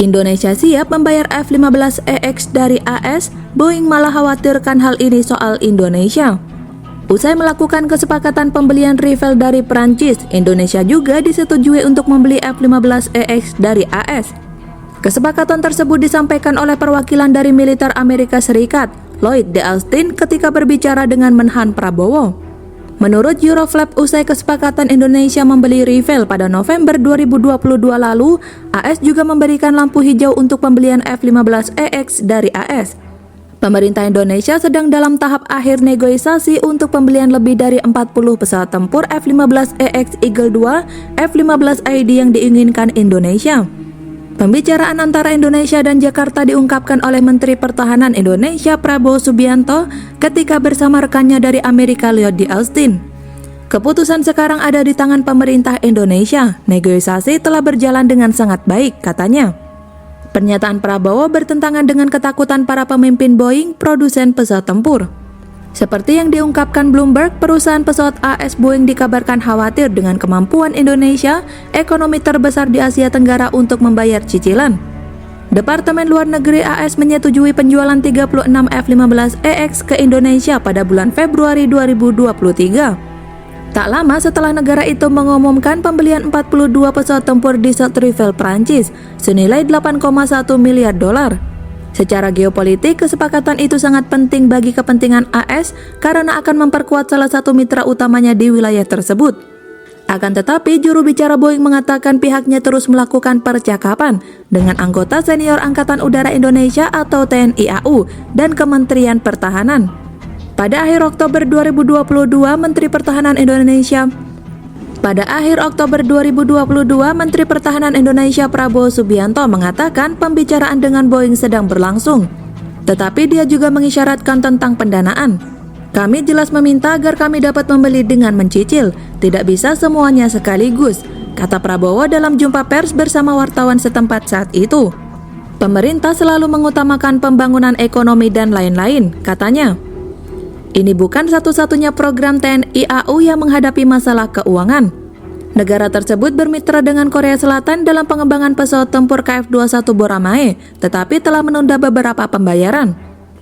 Indonesia siap membayar F-15EX dari AS, Boeing malah khawatirkan hal ini soal Indonesia. Usai melakukan kesepakatan pembelian Rafale dari Prancis, Indonesia juga disetujui untuk membeli F-15EX dari AS. Kesepakatan tersebut disampaikan oleh perwakilan dari militer Amerika Serikat, Lloyd D. Austin, ketika berbicara dengan Menhan Prabowo. Menurut Euroflap, usai kesepakatan Indonesia membeli Rafale pada November 2022 lalu, AS juga memberikan lampu hijau untuk pembelian F-15EX dari AS. Pemerintah Indonesia sedang dalam tahap akhir negosiasi untuk pembelian lebih dari 40 pesawat tempur F-15EX Eagle II F-15ID yang diinginkan Indonesia. Pembicaraan antara Indonesia dan Jakarta diungkapkan oleh Menteri Pertahanan Indonesia Prabowo Subianto ketika bersama rekannya dari Amerika Lloyd D. Austin. Keputusan sekarang ada di tangan pemerintah Indonesia. Negosiasi telah berjalan dengan sangat baik, katanya. Pernyataan Prabowo bertentangan dengan ketakutan para pemimpin Boeing, produsen pesawat tempur. Seperti yang diungkapkan Bloomberg, perusahaan pesawat AS Boeing dikabarkan khawatir dengan kemampuan Indonesia, ekonomi terbesar di Asia Tenggara, untuk membayar cicilan. Departemen Luar Negeri AS menyetujui penjualan 36 F-15EX ke Indonesia pada bulan Februari 2023. Tak lama setelah negara itu mengumumkan pembelian 42 pesawat tempur Dassault Rafale Prancis senilai 8,1 miliar dolar. Secara geopolitik, kesepakatan itu sangat penting bagi kepentingan AS karena akan memperkuat salah satu mitra utamanya di wilayah tersebut. Akan tetapi, juru bicara Boeing mengatakan pihaknya terus melakukan percakapan dengan anggota senior Angkatan Udara Indonesia atau TNI AU dan Kementerian Pertahanan. Pada akhir Oktober 2022, Menteri Pertahanan Indonesia Prabowo Subianto mengatakan pembicaraan dengan Boeing sedang berlangsung. Tetapi dia juga mengisyaratkan tentang pendanaan. Kami jelas meminta agar kami dapat membeli dengan mencicil, tidak bisa semuanya sekaligus, kata Prabowo dalam jumpa pers bersama wartawan setempat saat itu. Pemerintah selalu mengutamakan pembangunan ekonomi dan lain-lain, katanya. Ini bukan satu-satunya program TNI AU yang menghadapi masalah keuangan. Negara tersebut bermitra dengan Korea Selatan dalam pengembangan pesawat tempur KF-21 Boramae, tetapi telah menunda beberapa pembayaran.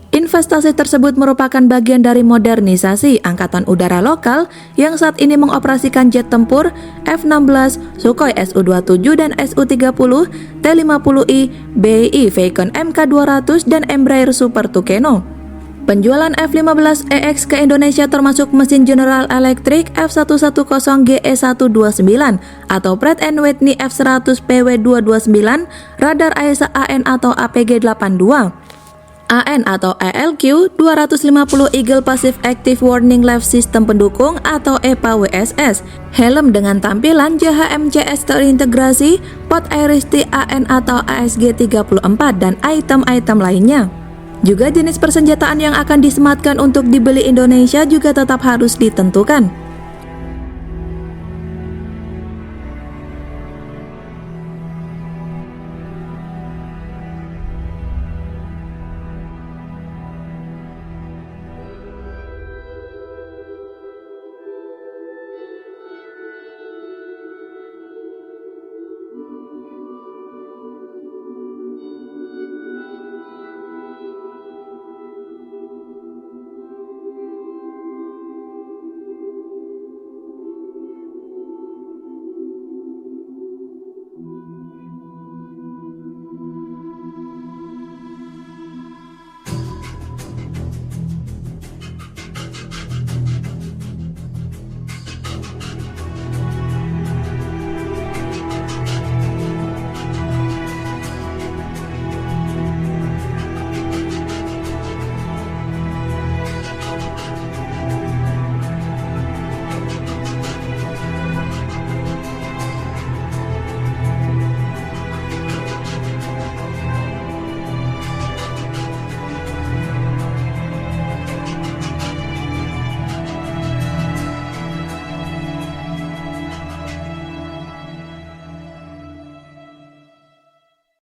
Investasi tersebut merupakan bagian dari modernisasi Angkatan Udara lokal yang saat ini mengoperasikan jet tempur F-16, Sukhoi Su-27 dan Su-30, T-50I, BAE Falcon Mk-200 dan Embraer Super Tucano. Penjualan F-15EX ke Indonesia termasuk mesin General Electric F110GE129 atau Pratt & Whitney F100PW229, radar AESA AN atau APG-82, AN atau ALQ, 250 Eagle Passive Active Warning Light System pendukung atau EPA-WSS, helm dengan tampilan JHMCS terintegrasi, pot Airisti AN atau ASG-34 dan item-item lainnya. Juga jenis persenjataan yang akan disematkan untuk dibeli Indonesia juga tetap harus ditentukan.